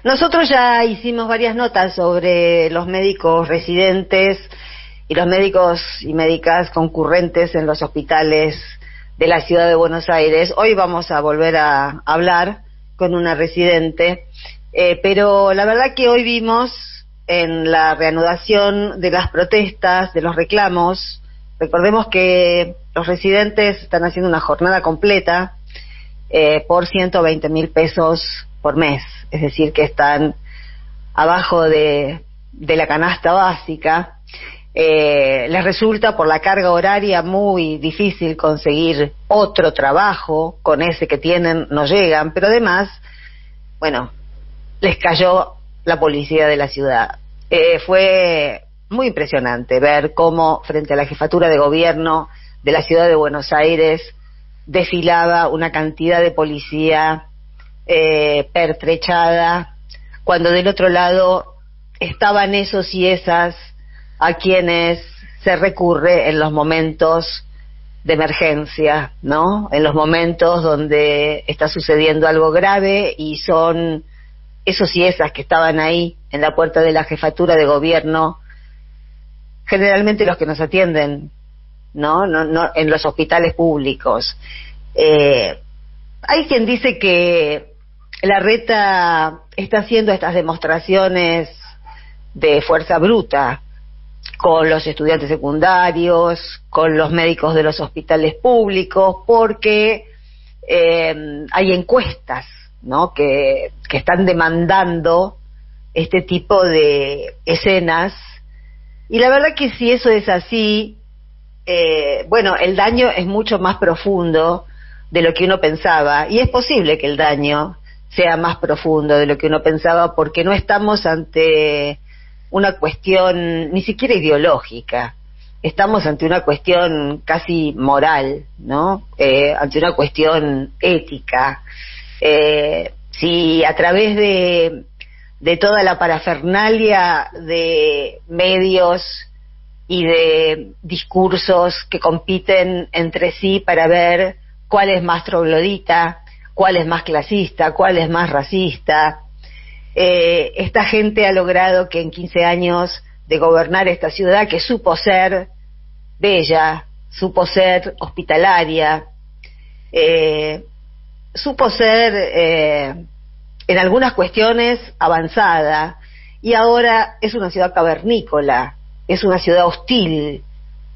Nosotros ya hicimos varias notas sobre los médicos residentes y los médicos y médicas concurrentes en los hospitales de la ciudad de Buenos Aires. Hoy vamos a volver a hablar con una residente, pero la verdad que hoy vimos en la reanudación de las protestas, de los reclamos, recordemos que los residentes están haciendo una jornada completa por 120.000 pesos por mes, es decir, que están abajo de la canasta básica. Les resulta por la carga horaria muy difícil conseguir otro trabajo, con ese que tienen no llegan, pero además, bueno, les cayó la policía de la ciudad. Fue muy impresionante ver cómo frente a la jefatura de gobierno de la ciudad de Buenos Aires desfilaba una cantidad de policía pertrechada, cuando del otro lado estaban esos y esas a quienes se recurre en los momentos de emergencia, ¿no? En los momentos donde está sucediendo algo grave, y son esos y esas que estaban ahí en la puerta de la jefatura de gobierno, generalmente los que nos atienden, no en los hospitales públicos. Hay quien dice que Larreta está haciendo estas demostraciones de fuerza bruta con los estudiantes secundarios, con los médicos de los hospitales públicos, porque hay encuestas, ¿no?, que están demandando este tipo de escenas. Y la verdad que si eso es así, bueno, el daño es mucho más profundo de lo que uno pensaba, y es posible que el daño sea más profundo de lo que uno pensaba, porque no estamos ante una cuestión ni siquiera ideológica, estamos ante una cuestión casi moral, ¿no? Ante una cuestión ética. Si a través de toda la parafernalia de medios y de discursos que compiten entre sí para ver cuál es más troglodita, cuál es más clasista, cuál es más racista, esta gente ha logrado que en 15 años de gobernar esta ciudad, que supo ser bella, supo ser hospitalaria, supo ser en algunas cuestiones avanzada, y ahora es una ciudad cavernícola, es una ciudad hostil,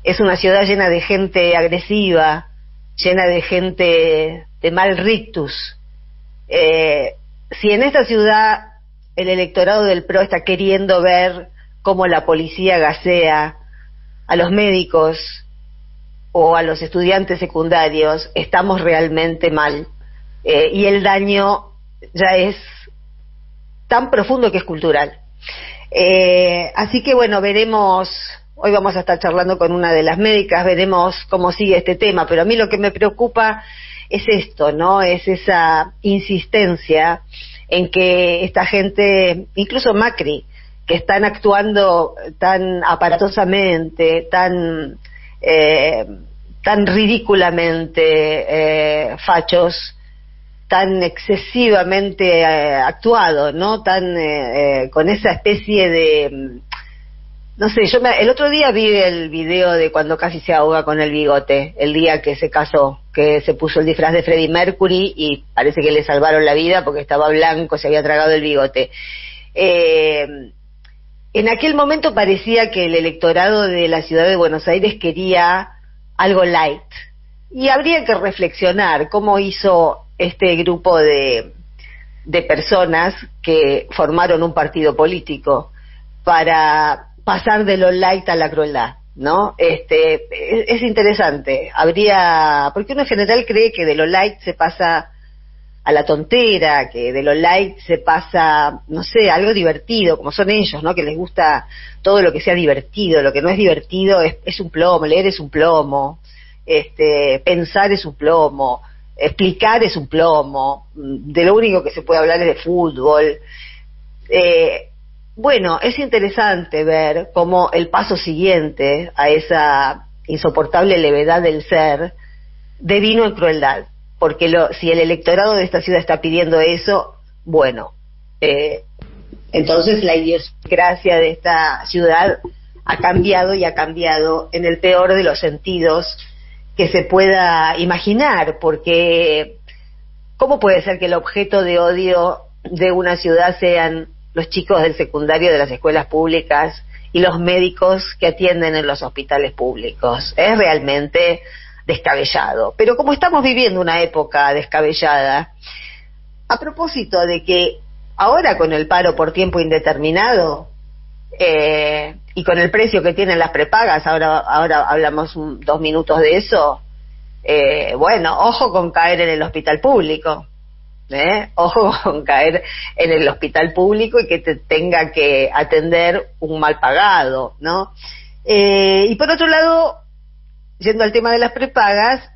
es una ciudad llena de gente agresiva, llena de gente de mal rictus. Si en esta ciudad el electorado del PRO está queriendo ver cómo la policía gasea a los médicos o a los estudiantes secundarios, estamos realmente mal. Y el daño ya es tan profundo que es cultural. Así que bueno, veremos, hoy vamos a estar charlando con una de las médicas, veremos cómo sigue este tema, pero a mí lo que me preocupa es esto, ¿no? Es esa insistencia en que esta gente, incluso Macri, que están actuando tan aparatosamente, tan ridículamente fachos, tan excesivamente actuado, ¿no? Tan con esa especie de, no sé, el otro día vi el video de cuando casi se ahoga con el bigote, el día que se casó, que se puso el disfraz de Freddie Mercury y parece que le salvaron la vida porque estaba blanco, se había tragado el bigote. En aquel momento parecía que el electorado de la ciudad de Buenos Aires quería algo light, y habría que reflexionar cómo hizo este grupo de personas que formaron un partido político para pasar de lo light a la crueldad, ¿no? Es interesante, porque uno en general cree que de lo light se pasa a la tontera, que de lo light se pasa, no sé, a algo divertido, como son ellos, ¿no? Que les gusta todo lo que sea divertido. Lo que no es divertido es un plomo, leer es un plomo, pensar es un plomo, explicar es un plomo, de lo único que se puede hablar es de fútbol. Bueno, es interesante ver cómo el paso siguiente a esa insoportable levedad del ser devino en crueldad, porque si el electorado de esta ciudad está pidiendo eso, bueno, Entonces la idiosincrasia de esta ciudad ha cambiado y ha cambiado en el peor de los sentidos que se pueda imaginar, porque ¿cómo puede ser que el objeto de odio de una ciudad sean los chicos del secundario de las escuelas públicas y los médicos que atienden en los hospitales públicos? Es realmente descabellado. Pero como estamos viviendo una época descabellada, a propósito de que ahora con el paro por tiempo indeterminado y con el precio que tienen las prepagas, ahora hablamos 2 minutos de eso, bueno, ojo con caer en el hospital público, ojo con caer en el hospital público y que te tenga que atender un mal pagado, ¿no? Y por otro lado, yendo al tema de las prepagas,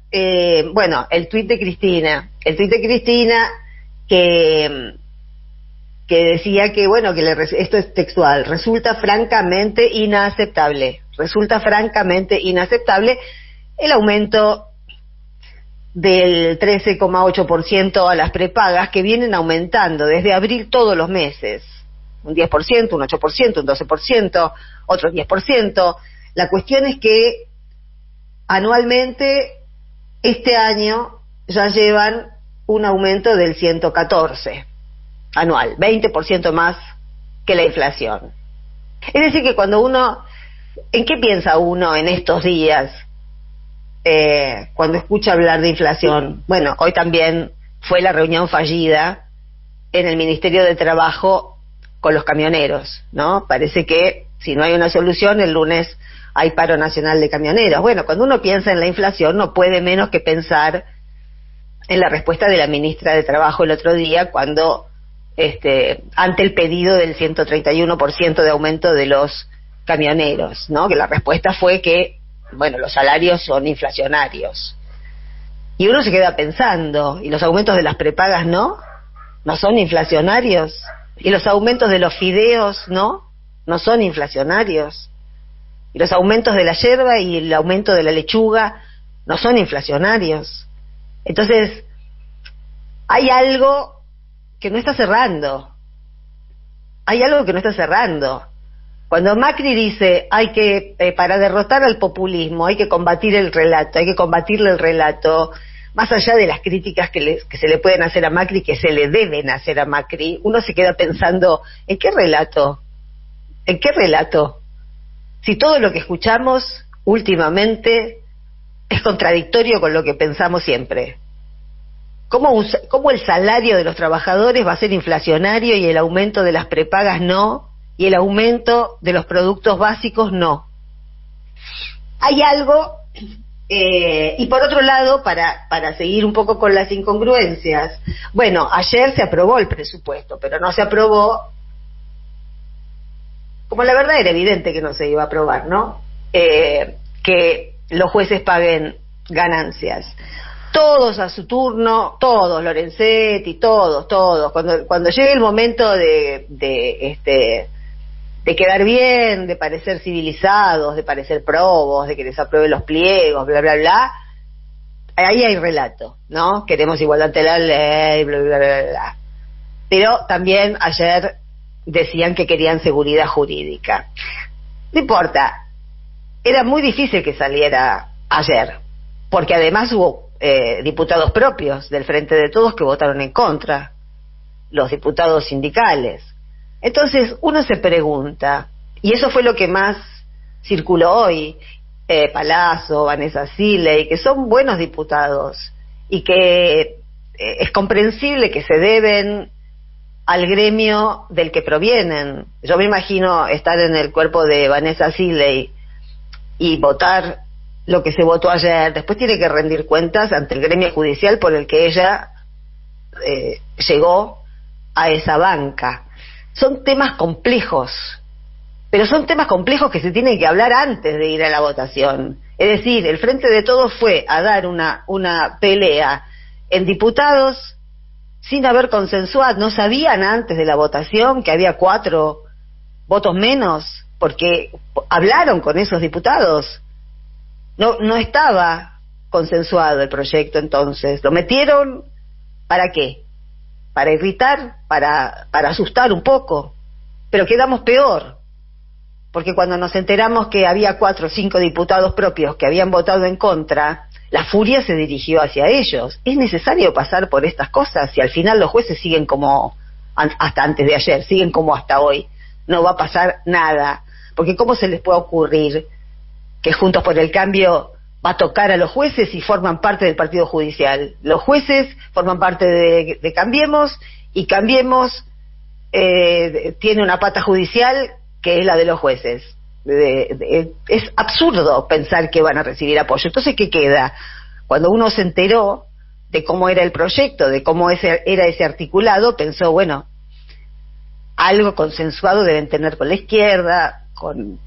bueno, el tuit de Cristina que decía que, bueno, que esto es textual, resulta francamente inaceptable el aumento del 13,8% a las prepagas, que vienen aumentando desde abril todos los meses, un 10%, un 8%, un 12%, otro 10%. La cuestión es que anualmente este año ya llevan un aumento del 114% anual, 20% más que la inflación. Es decir, que cuando uno, ¿en qué piensa uno en estos días cuando escucha hablar de inflación? Bueno, hoy también fue la reunión fallida en el Ministerio de Trabajo con los camioneros, ¿no? Parece que si no hay una solución, el lunes hay paro nacional de camioneros. Bueno, cuando uno piensa en la inflación, no puede menos que pensar en la respuesta de la ministra de Trabajo el otro día, cuando ante el pedido del 131% de aumento de los camioneros, ¿no? Que la respuesta fue que, bueno, los salarios son inflacionarios. Y uno se queda pensando, ¿y los aumentos de las prepagas no son inflacionarios? ¿Y los aumentos de los fideos no son inflacionarios? ¿Y los aumentos de la yerba y el aumento de la lechuga no son inflacionarios? Entonces, hay algo que no está cerrando. Cuando Macri dice, hay que, para derrotar al populismo, hay que combatirle el relato, más allá de las críticas que se le pueden hacer a Macri, que se le deben hacer a Macri, uno se queda pensando, ¿en qué relato? Si todo lo que escuchamos últimamente es contradictorio con lo que pensamos siempre. ¿Cómo el salario de los trabajadores va a ser inflacionario y el aumento de las prepagas no? Y el aumento de los productos básicos no. Hay algo, y por otro lado, para seguir un poco con las incongruencias, bueno, ayer se aprobó el presupuesto, pero no se aprobó, como la verdad era evidente que no se iba a aprobar, ¿no? Que los jueces paguen ganancias. Todos a su turno, todos, Lorenzetti, todos, cuando llegue el momento de quedar bien, de parecer civilizados, de parecer probos, de que les aprueben los pliegos, bla, bla, bla, ahí hay relato, ¿no? Queremos igualdad ante la ley, bla, bla, bla, bla. Pero también ayer decían que querían seguridad jurídica. No importa, era muy difícil que saliera ayer, porque además hubo diputados propios del Frente de Todos que votaron en contra, los diputados sindicales. Entonces uno se pregunta, y eso fue lo que más circuló hoy, Palazzo, Vanessa Silley, que son buenos diputados y que es comprensible que se deben al gremio del que provienen. Yo me imagino estar en el cuerpo de Vanessa Silley y votar lo que se votó ayer, después tiene que rendir cuentas ante el gremio judicial por el que ella llegó a esa banca. Son temas complejos, pero son temas complejos que se tienen que hablar antes de ir a la votación. Es decir, el Frente de Todos fue a dar una pelea en diputados sin haber consensuado. No sabían antes de la votación que había 4 votos menos, porque hablaron con esos diputados. No estaba consensuado el proyecto, entonces lo metieron. ¿Para qué? Para irritar, para asustar un poco. pero quedamos peor, porque cuando nos enteramos que había 4 o 5 diputados propios que habían votado en contra, la furia se dirigió hacia ellos. ¿Es necesario pasar por estas cosas? Si al final los jueces siguen como hasta antes de ayer, siguen como hasta hoy, no va a pasar nada, porque ¿cómo se les puede ocurrir que Juntos por el Cambio va a tocar a los jueces y forman parte del partido judicial? Los jueces forman parte de Cambiemos, y Cambiemos tiene una pata judicial que es la de los jueces. Es absurdo pensar que van a recibir apoyo. Entonces, ¿qué queda? Cuando uno se enteró de cómo era el proyecto, de cómo era ese articulado, pensó, bueno, algo consensuado deben tener con la izquierda, con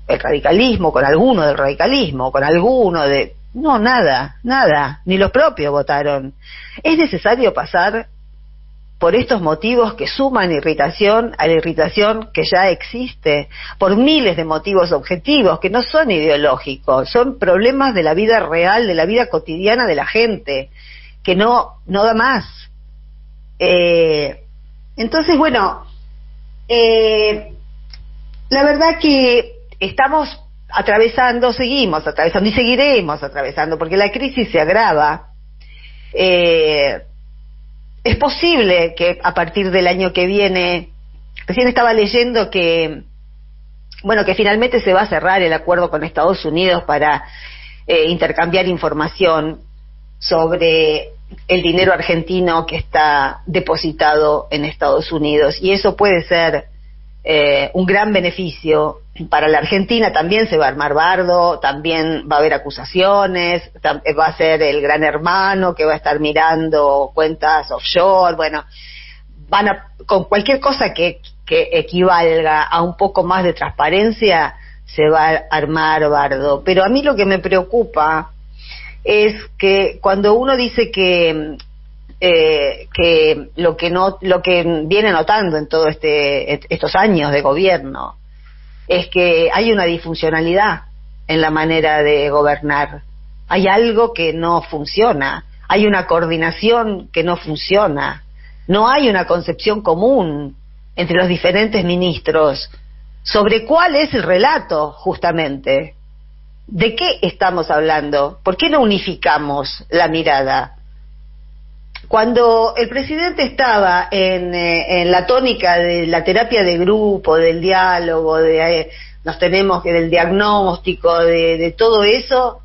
el radicalismo, con alguno del radicalismo, con alguno de... No, nada, ni los propios votaron. ¿Es necesario pasar por estos motivos que suman irritación a la irritación que ya existe, por miles de motivos objetivos que no son ideológicos, son problemas de la vida real, de la vida cotidiana de la gente, que no da más? Entonces, bueno, la verdad que seguimos atravesando y seguiremos atravesando, porque la crisis se agrava. Es posible que a partir del año que viene, recién estaba leyendo que finalmente se va a cerrar el acuerdo con Estados Unidos para intercambiar información sobre el dinero argentino que está depositado en Estados Unidos, y eso puede ser un gran beneficio para la Argentina. También se va a armar bardo, también va a haber acusaciones, va a ser el gran hermano que va a estar mirando cuentas offshore. Bueno, con cualquier cosa que equivalga a un poco más de transparencia, se va a armar bardo. Pero a mí lo que me preocupa es que cuando uno dice que lo que viene notando en todos estos años de gobierno es que hay una disfuncionalidad en la manera de gobernar. Hay algo que no funciona, hay una coordinación que no funciona, no hay una concepción común entre los diferentes ministros sobre cuál es el relato, justamente. ¿De qué estamos hablando? ¿Por qué no unificamos la mirada? Cuando el presidente estaba en la tónica de la terapia de grupo, del diálogo, del diagnóstico, de todo eso,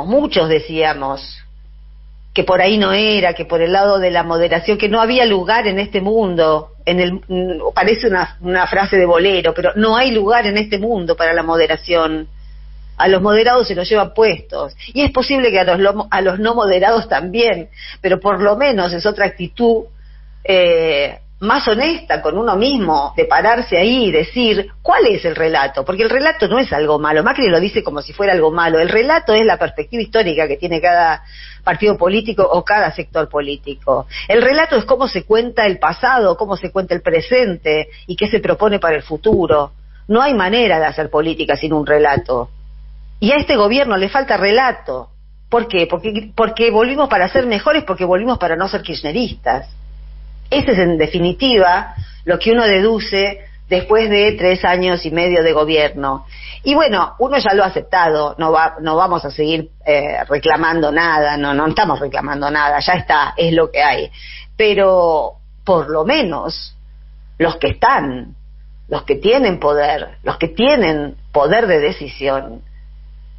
muchos decíamos que por ahí no era, que por el lado de la moderación, que no había lugar en este mundo, parece una frase de bolero, pero no hay lugar en este mundo para la moderación. A los moderados se los llevan puestos, y es posible que a los no moderados también, pero por lo menos es otra actitud más honesta con uno mismo, de pararse ahí y decir cuál es el relato, porque el relato no es algo malo. Macri lo dice como si fuera algo malo. El relato es la perspectiva histórica que tiene cada partido político o cada sector político. El relato es cómo se cuenta el pasado, cómo se cuenta el presente y qué se propone para el futuro. No hay manera de hacer política sin un relato. Y a este gobierno le falta relato. ¿Por qué? Porque volvimos para ser mejores, porque volvimos para no ser kirchneristas. Ese es, en definitiva, lo que uno deduce después de 3 años y medio de gobierno. Y bueno, uno ya lo ha aceptado, no vamos a seguir reclamando nada, no estamos reclamando nada, ya está, es lo que hay. Pero, por lo menos, los que tienen poder de decisión,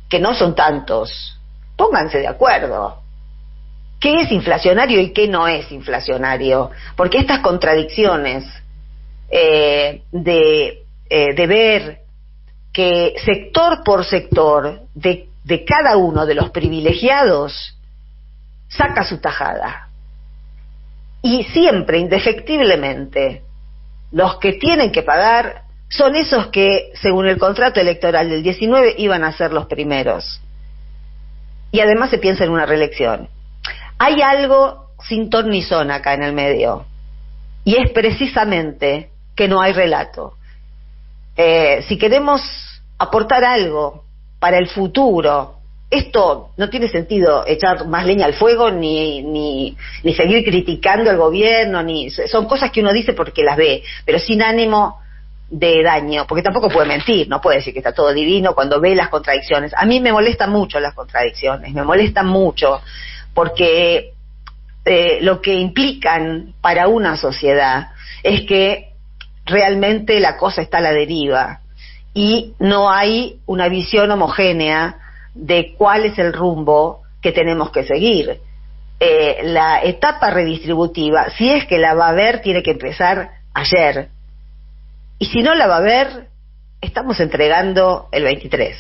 que no son tantos, pónganse de acuerdo. ¿Qué es inflacionario y qué no es inflacionario? Porque estas contradicciones de ver que sector por sector de cada uno de los privilegiados saca su tajada, y siempre, indefectiblemente, los que tienen que pagar son esos que, según el contrato electoral del 19, iban a ser los primeros, y además se piensa en una reelección. Hay algo sin ton ni son acá en el medio, y es precisamente que no hay relato. Si queremos aportar algo para el futuro esto no tiene sentido echar más leña al fuego ni seguir criticando al gobierno, son cosas que uno dice porque las ve, pero sin ánimo de daño, porque tampoco puede mentir, no puede decir que está todo divino cuando ve las contradicciones. A mí me molestan mucho las contradicciones, me molestan mucho porque lo que implican para una sociedad es que realmente la cosa está a la deriva y no hay una visión homogénea de cuál es el rumbo que tenemos que seguir. La etapa redistributiva, si es que la va a haber, tiene que empezar ayer. Y si no la va a haber, estamos entregando el 23.